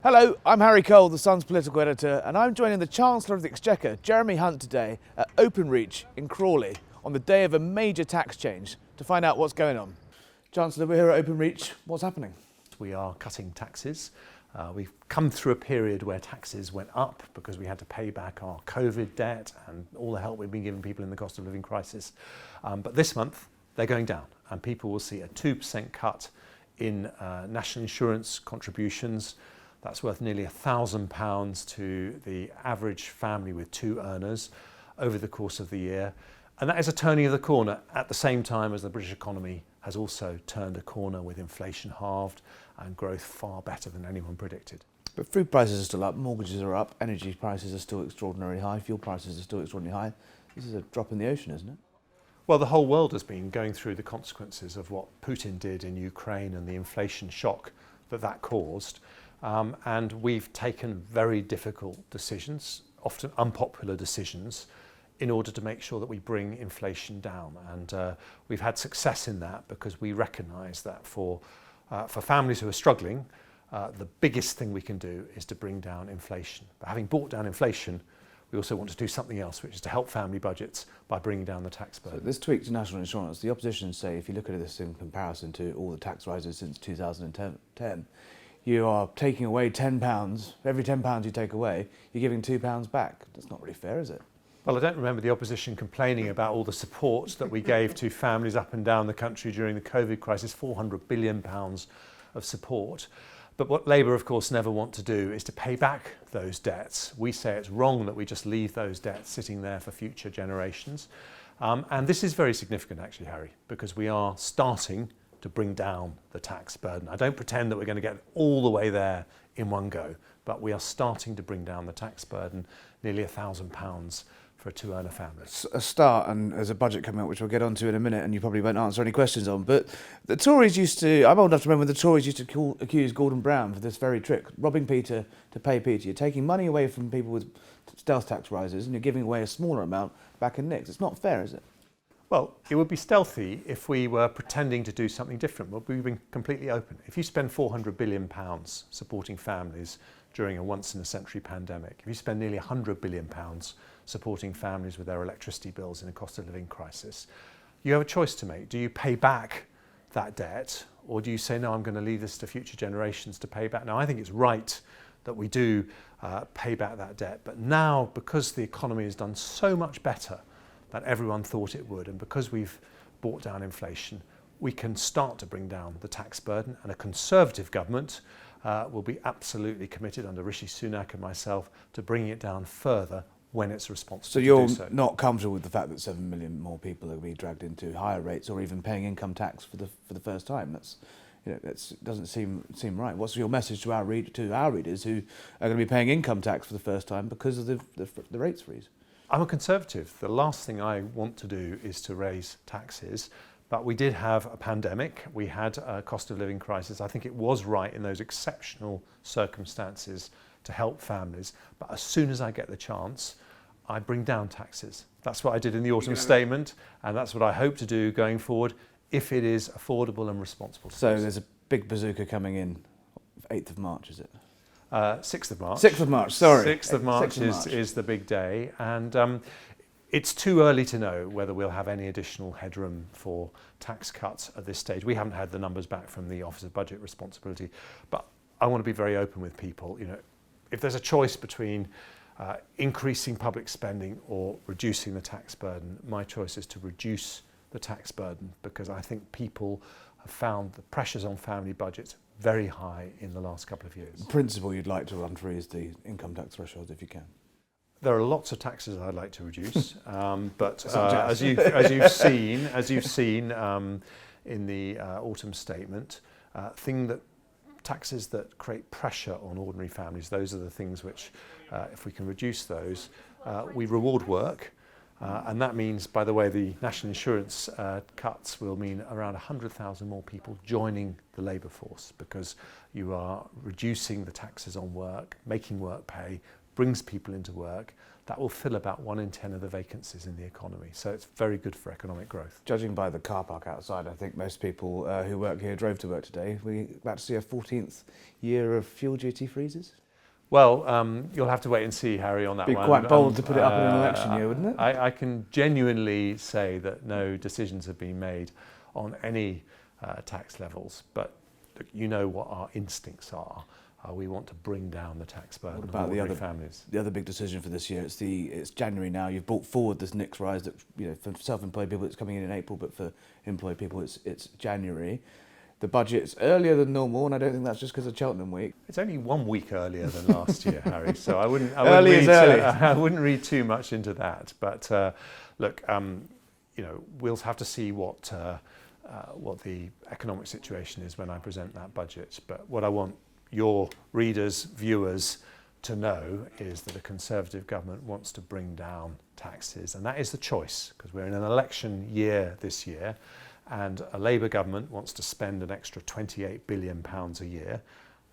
Hello, I'm Harry Cole, the Sun's political editor, and I'm joining the Chancellor of the Exchequer, Jeremy Hunt, today at Openreach in Crawley on the day of a major tax change to find out what's going on. Chancellor, we're here at Openreach. What's happening? We are cutting taxes. We've come through a period where taxes went up because we had to pay back our COVID debt and all the help we've been giving people in the cost of living crisis. But this month, they're going down, and people will see a 2% cut in national insurance contributions. That's worth nearly £1,000 to the average family with two earners over the course of the year. And that is a turning of the corner at the same time as the British economy has also turned a corner with inflation halved and growth far better than anyone predicted. But food prices are still up, mortgages are up, energy prices are still extraordinarily high, fuel prices are still extraordinarily high. This is a drop in the ocean, isn't it? Well, the whole world has been going through the consequences of what Putin did in Ukraine and the inflation shock that caused. And we've taken very difficult decisions, often unpopular decisions, in order to make sure that we bring inflation down. And we've had success in that because we recognise that for families who are struggling, the biggest thing we can do is to bring down inflation. But having brought down inflation, we also want to do something else, which is to help family budgets by bringing down the tax burden. So this tweak to national insurance, the opposition say, if you look at this in comparison to all the tax rises since 2010, you are taking away £10. Every £10 you take away, you're giving £2 back. That's not really fair, is it? Well, I don't remember the opposition complaining about all the support that we gave to families up and down the country during the COVID crisis, £400 billion of support. But what Labour, of course, never want to do is to pay back those debts. We say it's wrong that we just leave those debts sitting there for future generations. And this is very significant, actually, Harry, because we are starting to bring down the tax burden. I don't pretend that we're going to get all the way there in one go, but we are starting to bring down the tax burden, nearly £1,000 for a two-earner family. It's a start, and there's a budget coming up, which we'll get onto in a minute, and you probably won't answer any questions on. But the Tories used to, I'm old enough to remember when the Tories used to accuse Gordon Brown for this very trick, robbing Peter to pay Peter. You're taking money away from people with stealth tax rises, and you're giving away a smaller amount back in nicks. It's not fair, is it? Well, it would be stealthy if we were pretending to do something different. But we've been completely open. If you spend £400 billion supporting families during a once-in-a-century pandemic, if you spend nearly £100 billion supporting families with their electricity bills in a cost of living crisis, you have a choice to make. Do you pay back that debt, or do you say, no, I'm going to leave this to future generations to pay back? Now, I think it's right that we do pay back that debt. But now, because the economy has done so much better than everyone thought it would, and because we've brought down inflation, we can start to bring down the tax burden, and a Conservative government will be absolutely committed under Rishi Sunak and myself to bringing it down further when it's responsible so to you're do so. not comfortable with the fact that 7 million more people are going to be dragged into higher rates or even paying income tax for the first time? That doesn't seem right. What's your message to our readers who are going to be paying income tax for the first time because of the rates freeze? I'm a Conservative. The last thing I want to do is to raise taxes, but we did have a pandemic. We had a cost of living crisis. I think it was right in those exceptional circumstances to help families. But as soon as I get the chance, I bring down taxes. That's what I did in the autumn statement, and that's what I hope to do going forward if it is affordable and responsible. So there's a big bazooka coming in, 8th of March, is it? 6th of March. 6th of March, sorry. 6th of March is the big day, and it's too early to know whether we'll have any additional headroom for tax cuts at this stage. We haven't had the numbers back from the Office of Budget Responsibility, but I want to be very open with people. If there's a choice between increasing public spending or reducing the tax burden, my choice is to reduce the tax burden, because I think people have found the pressures on family budgets very high in the last couple of years. The principle you'd like to run through is the income tax threshold, if you can. There are lots of taxes I'd like to reduce, but as you've seen in the autumn statement, taxes that create pressure on ordinary families, those are the things which, if we can reduce those, we reward work. And that means, by the way, the national insurance cuts will mean around 100,000 more people joining the labour force, because you are reducing the taxes on work, making work pay, brings people into work, that will fill about 1 in 10 of the vacancies in the economy. So it's very good for economic growth. Judging by the car park outside, I think most people who work here drove to work today. We're about to see a 14th year of fuel duty freezes. Well, you'll have to wait and see, Harry, on that one. Be quite bold to put it up in an election year, wouldn't it? I can genuinely say that no decisions have been made on any tax levels, but look, you know what our instincts are. We want to bring down the tax burden What about of the ordinary other families. The other big decision for this year? It's January now. You've brought forward this NICS rise that, you know, for self-employed people it's coming in April, but for employed people it's January. The budget's earlier than normal, and I don't think that's just because of Cheltenham week. It's only 1 week earlier than last year, Harry. So I wouldn't read too much into that. But look, you know, we'll have to see what the economic situation is when I present that budget. But what I want your readers, viewers to know is that a Conservative government wants to bring down taxes, and that is the choice, because we're in an election year this year, and a Labour government wants to spend an extra £28 billion a year.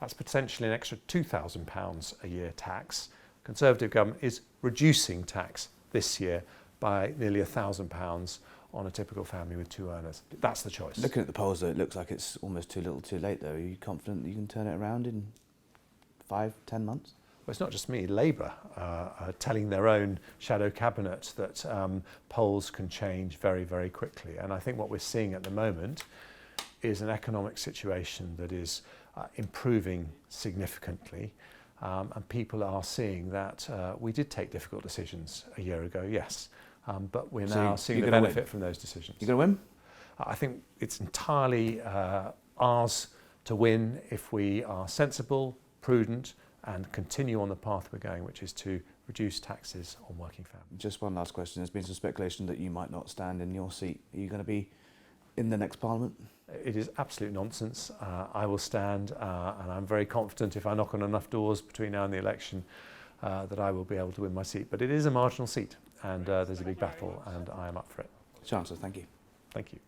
That's potentially an extra £2,000 a year tax. Conservative government is reducing tax this year by nearly £1,000 on a typical family with 2 earners. That's the choice. Looking at the polls, though, it looks like it's almost too little too late, though. Are you confident that you can turn it around in 5-10 months? Well, it's not just me. Labour are telling their own shadow cabinet that polls can change very, very quickly. And I think what we're seeing at the moment is an economic situation that is improving significantly. And people are seeing that we did take difficult decisions a year ago, yes. But we're now seeing the benefit from those decisions. You're going to win? I think it's entirely ours to win if we are sensible, prudent, and continue on the path we're going, which is to reduce taxes on working families. Just one last question. There's been some speculation that you might not stand in your seat. Are you going to be in the next Parliament? It is absolute nonsense. I will stand, and I'm very confident if I knock on enough doors between now and the election that I will be able to win my seat. But it is a marginal seat, and there's a big battle, and I am up for it. Chancellor, thank you. Thank you.